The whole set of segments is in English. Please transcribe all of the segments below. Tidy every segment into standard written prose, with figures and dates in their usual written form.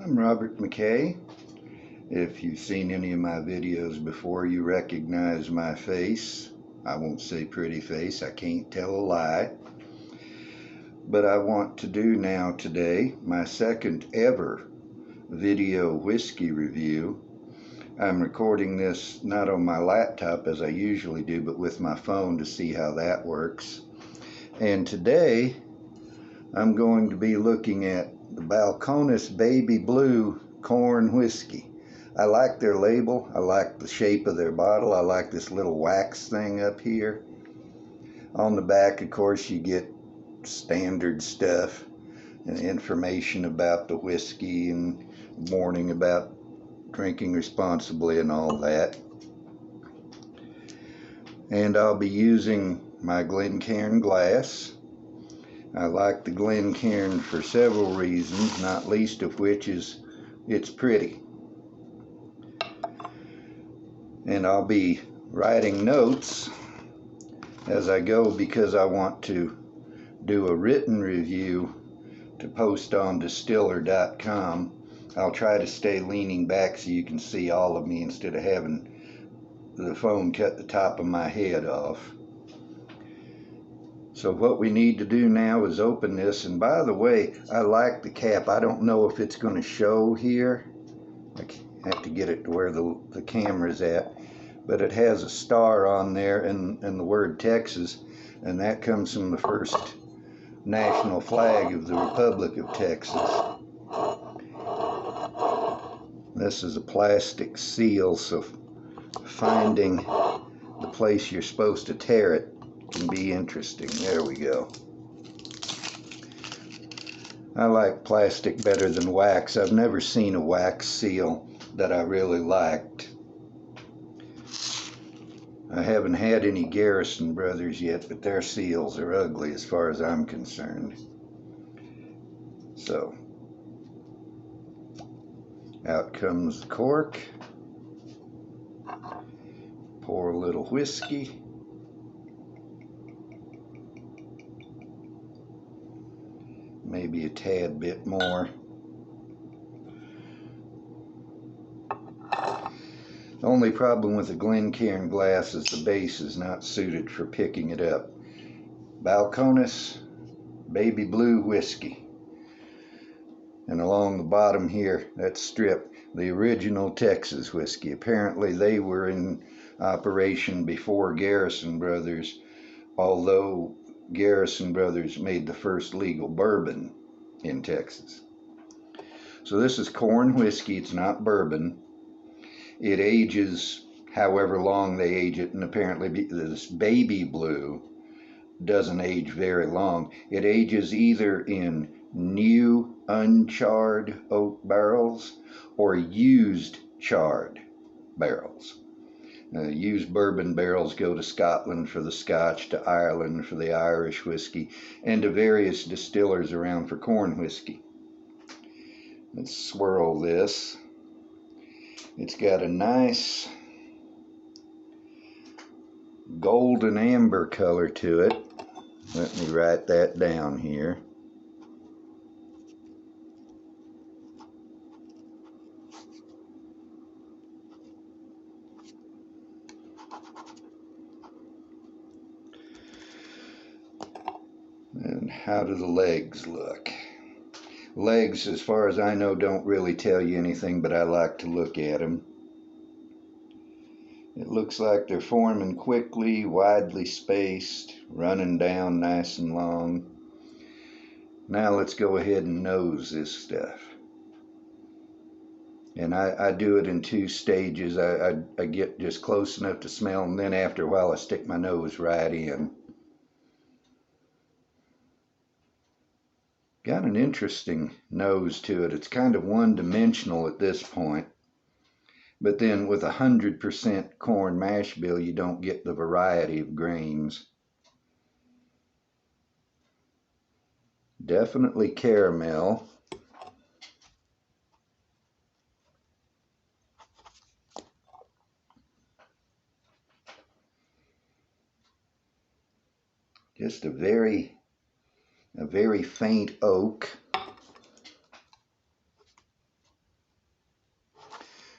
I'm Robert McKay. If you've seen any of my videos before, you recognize my face. I won't say pretty face, I can't tell a lie. But I want to do now today my second ever video whiskey review. I'm recording this not on my laptop as I usually do, but with my phone to see how that works. And today I'm going to be looking at the Balcones Baby Blue Corn Whiskey. I like their label. I like the shape of their bottle. I like this little wax thing up here. On the back, of course, you get standard stuff and information about the whiskey and warning about drinking responsibly and all that. And I'll be using my Glencairn glass. I like the Glencairn for several reasons, not least of which is it's pretty. And I'll be writing notes as I go because I want to do a written review to post on distiller.com. I'll try to stay leaning back so you can see all of me instead of having the phone cut the top of my head off. So what we need to do now is open this, and by the way, I like the cap. I don't know if it's going to show here. I have to get it to where the camera's at, but it has a star on there and the word Texas, and that comes from the first national flag of the Republic of Texas. This is a plastic seal, so finding the place you're supposed to tear it can be interesting. There we go. I like plastic better than wax. I've never seen a wax seal that I really liked. I haven't had any Garrison Brothers yet, but their seals are ugly as far as I'm concerned. So, out comes the cork. Pour a little whiskey. Maybe a tad bit more. The only problem with the Glencairn glass is the base is not suited for picking it up. Balcones Baby Blue Whiskey. And along the bottom here, that strip, the original Texas whiskey. Apparently they were in operation before Garrison Brothers, although Garrison Brothers made the first legal bourbon in Texas. So this is corn whiskey, it's not bourbon. It ages however long they age it, and apparently this Baby Blue doesn't age very long. It ages either in new uncharred oak barrels or used charred barrels. Used bourbon barrels go to Scotland for the Scotch, to Ireland for the Irish whiskey, and to various distillers around for corn whiskey. Let's swirl this. It's got a nice golden amber color to it. Let me write that down here. And how do the legs look? Legs, as far as I know, don't really tell you anything, but I like to look at them. It looks like they're forming quickly, widely spaced, running down nice and long. Now let's go ahead and nose this stuff. And I do it in two stages. I get just close enough to smell, and then after a while I stick my nose right in. Got an interesting nose to it. It's kind of one-dimensional at this point. But then with 100% corn mash bill, you don't get the variety of grains. Definitely caramel. Just a very faint oak.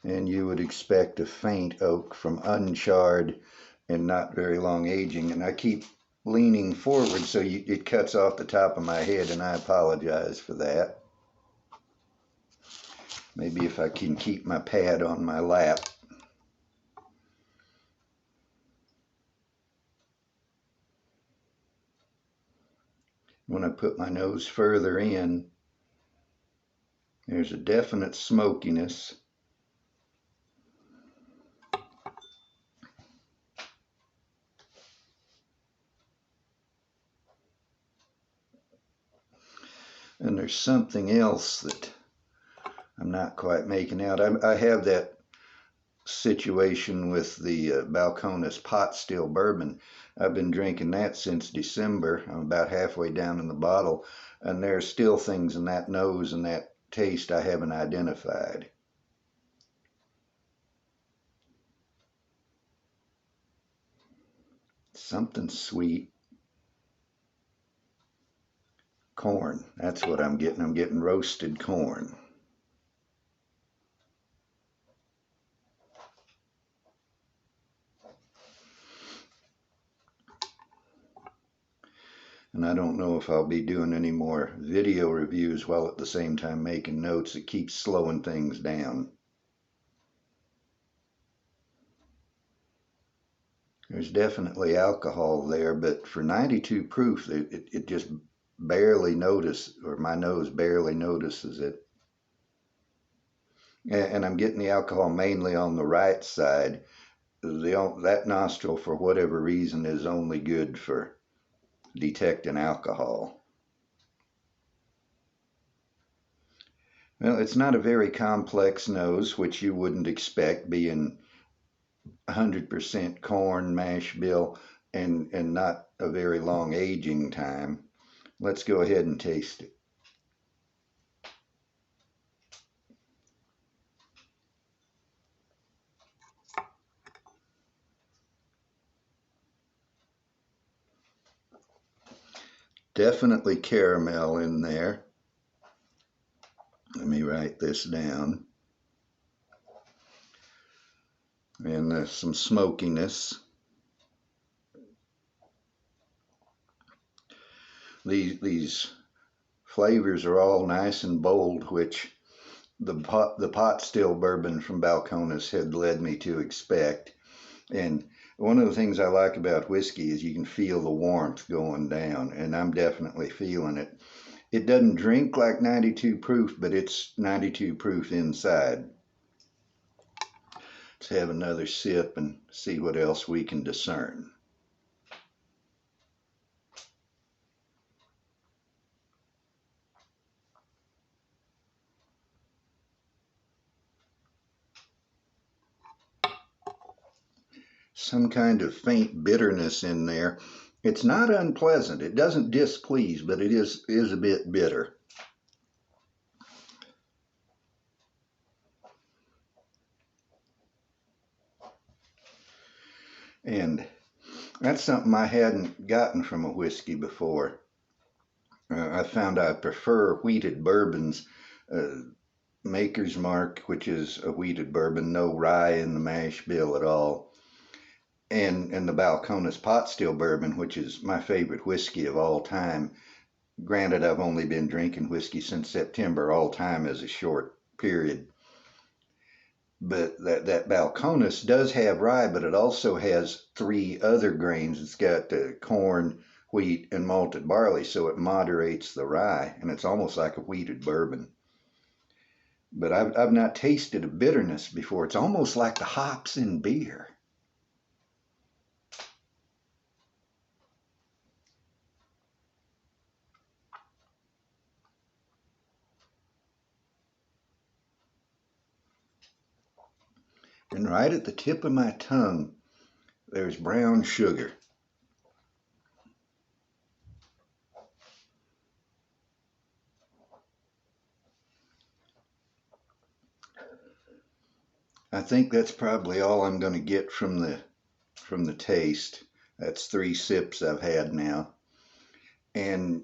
And you would expect a faint oak from uncharred and not very long aging. And I keep leaning forward so it cuts off the top of my head, and I apologize for that. Maybe if I can keep my pad on my lap. When I put my nose further in, there's a definite smokiness. And there's something else that I'm not quite making out. I have that situation with the Balcones pot still bourbon. I've been drinking that since December. I'm about halfway down in the bottle, and there are still things in that nose and that taste I haven't identified. Something sweet. Corn. That's what I'm getting. I'm getting roasted corn. And I don't know if I'll be doing any more video reviews while at the same time making notes. It keeps slowing things down. There's definitely alcohol there, but for 92 proof, it just barely notices, or my nose barely notices it. And I'm getting the alcohol mainly on the right side. That nostril, for whatever reason, is only good for detecting alcohol. Well, it's not a very complex nose, which you wouldn't expect, being 100% corn mash bill and not a very long aging time. Let's go ahead and taste it. Definitely caramel in there. Let me write this down. And some smokiness. These flavors are all nice and bold, which the pot still bourbon from Balcones had led me to expect. And one of the things I like about whiskey is you can feel the warmth going down, and I'm definitely feeling it. It doesn't drink like 92 proof, but it's 92 proof inside. Let's have another sip and see what else we can discern. Some kind of faint bitterness in there. It's not unpleasant. It doesn't displease, but it is a bit bitter. And that's something I hadn't gotten from a whiskey before. I found I prefer wheated bourbons. Maker's Mark, which is a wheated bourbon, no rye in the mash bill at all. And the Balcones pot still bourbon, which is my favorite whiskey of all time. Granted, I've only been drinking whiskey since September. All time is a short period. But that Balcones does have rye, but it also has 3 other grains. It's got corn, wheat, and malted barley, so it moderates the rye, and it's almost like a wheated bourbon. But I've not tasted a bitterness before. It's almost like the hops in beer. And right at the tip of my tongue, there's brown sugar. I think that's probably all I'm going to get from the taste. That's 3 sips I've had now. And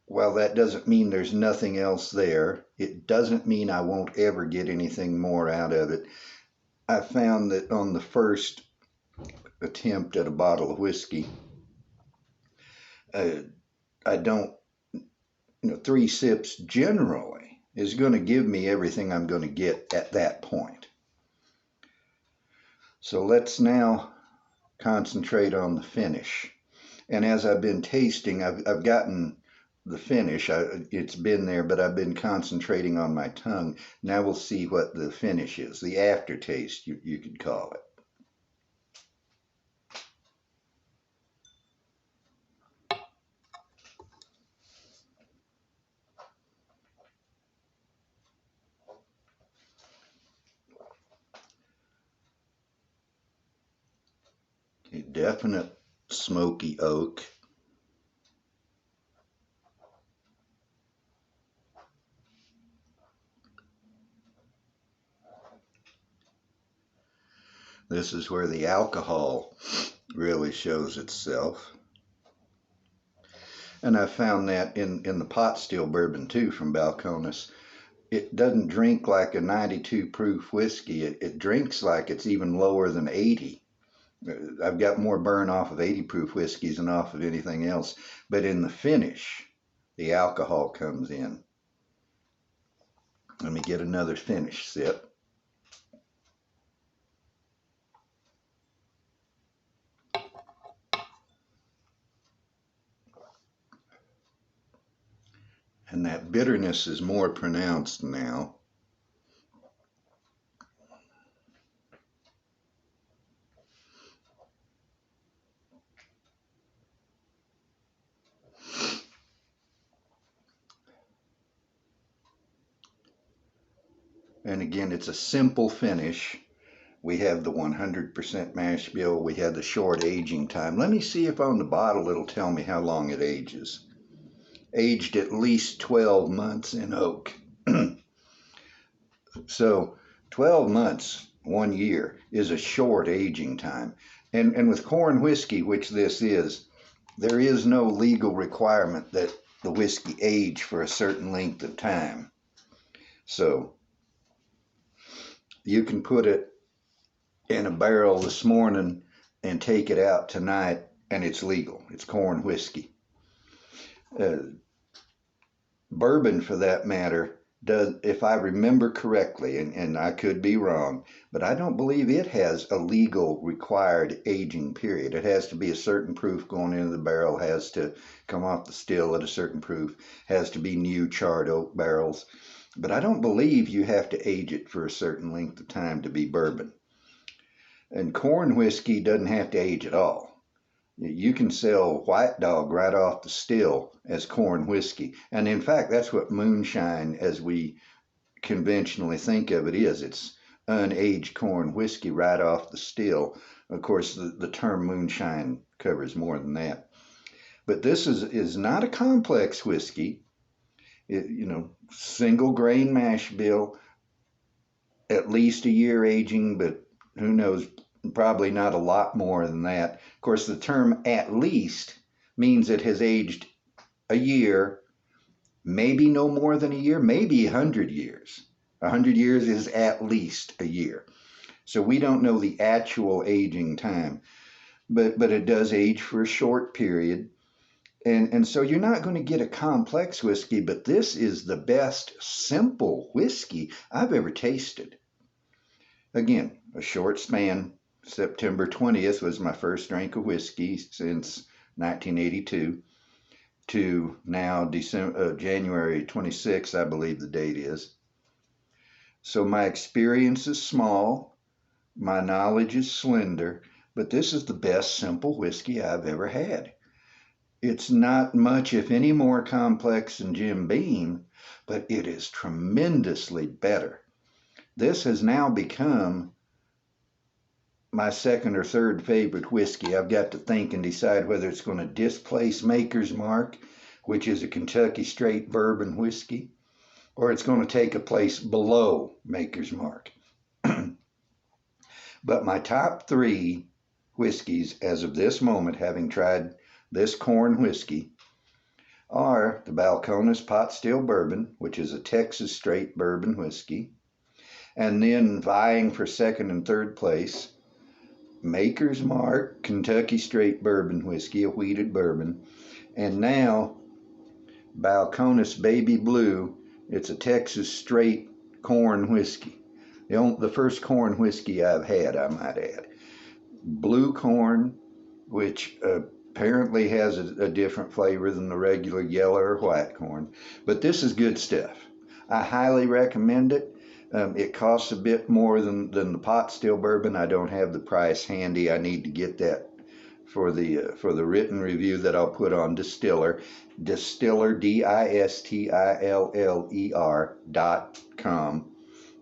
while that doesn't mean there's nothing else there, it doesn't mean I won't ever get anything more out of it. I found that on the first attempt at a bottle of whiskey, I don't, 3 sips generally is going to give me everything I'm going to get at that point. So let's now concentrate on the finish. And as I've been tasting, I've gotten the finish. It's been there, but I've been concentrating on my tongue. Now we'll see what the finish is, the aftertaste, you could call it. A definite smoky oak. This is where the alcohol really shows itself. And I found that in the pot still bourbon too from Balcones. It doesn't drink like a 92 proof whiskey. It drinks like it's even lower than 80. I've got more burn off of 80 proof whiskeys than off of anything else. But in the finish, the alcohol comes in. Let me get another finish sip. And that bitterness is more pronounced now. And again, it's a simple finish. We have the 100% mash bill. We have the short aging time. Let me see if on the bottle it'll tell me how long it ages. Aged at least 12 months in oak. So 12 months, 1 year, is a short aging time. And with corn whiskey, which this is, there is no legal requirement that the whiskey age for a certain length of time. So you can put it in a barrel this morning and take it out tonight, and it's legal. It's corn whiskey. Bourbon, for that matter, does, if I remember correctly, and I could be wrong, but I don't believe it has a legal required aging period. It has to be a certain proof going into the barrel, has to come off the still at a certain proof, has to be new charred oak barrels. But I don't believe you have to age it for a certain length of time to be bourbon. And corn whiskey doesn't have to age at all. You can sell White Dog right off the still as corn whiskey. And in fact, that's what moonshine, as we conventionally think of it, is. It's unaged corn whiskey right off the still. Of course, the term moonshine covers more than that. But this is not a complex whiskey. Single grain mash bill, at least a year aging, but who knows, probably not a lot more than that. Of course, the term at least means it has aged a year, maybe no more than a year, maybe 100 years. 100 years is at least a year. So we don't know the actual aging time, but it does age for a short period. And so you're not going to get a complex whiskey, but this is the best simple whiskey I've ever tasted. Again, a short span. September 20th was my first drink of whiskey since 1982 to now January 26th, I believe the date is. So my experience is small, my knowledge is slender, but this is the best simple whiskey I've ever had. It's not much, if any, more complex than Jim Beam, but it is tremendously better. This has now become my second or third favorite whiskey. I've got to think and decide whether it's going to displace Maker's Mark, which is a Kentucky straight bourbon whiskey, or it's going to take a place below Maker's Mark. But my top 3 whiskeys as of this moment, having tried this corn whiskey, are the Balcones Pot Still Bourbon, which is a Texas straight bourbon whiskey, and then vying for second and third place, Maker's Mark Kentucky Straight Bourbon Whiskey, a wheated bourbon, and now Balcones Baby Blue. It's a Texas straight corn whiskey. The first corn whiskey I've had, I might add. Blue corn, which apparently has a different flavor than the regular yellow or white corn. But this is good stuff. I highly recommend it. It costs a bit more than the pot still bourbon. I don't have the price handy. I need to get that for the written review that I'll put on Distiller, DISTILLER.com.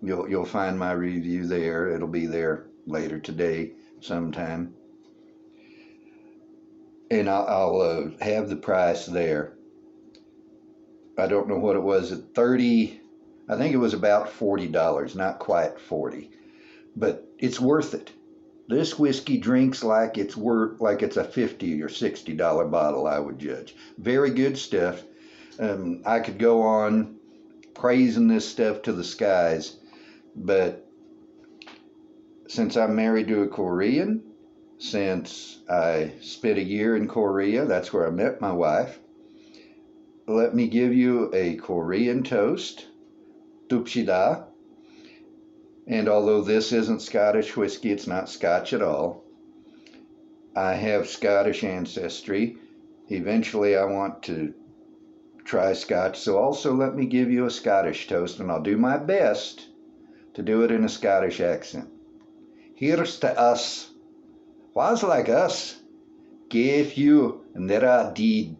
You'll find my review there. It'll be there later today sometime, and I'll have the price there. I don't know what it was at 30. I think it was about $40, not quite 40, but it's worth it. This whiskey drinks like it's a $50 or $60 bottle, I would judge. Very good stuff. I could go on praising this stuff to the skies, but since I'm married to a Korean, since I spent a year in Korea, that's where I met my wife, let me give you a Korean toast, Tupshida. And although this isn't Scottish whiskey, it's not Scotch at all. I have Scottish ancestry. Eventually I want to try Scotch, so also let me give you a Scottish toast, and I'll do my best to do it in a Scottish accent. Here's to us. Was like us. Gave you nera did.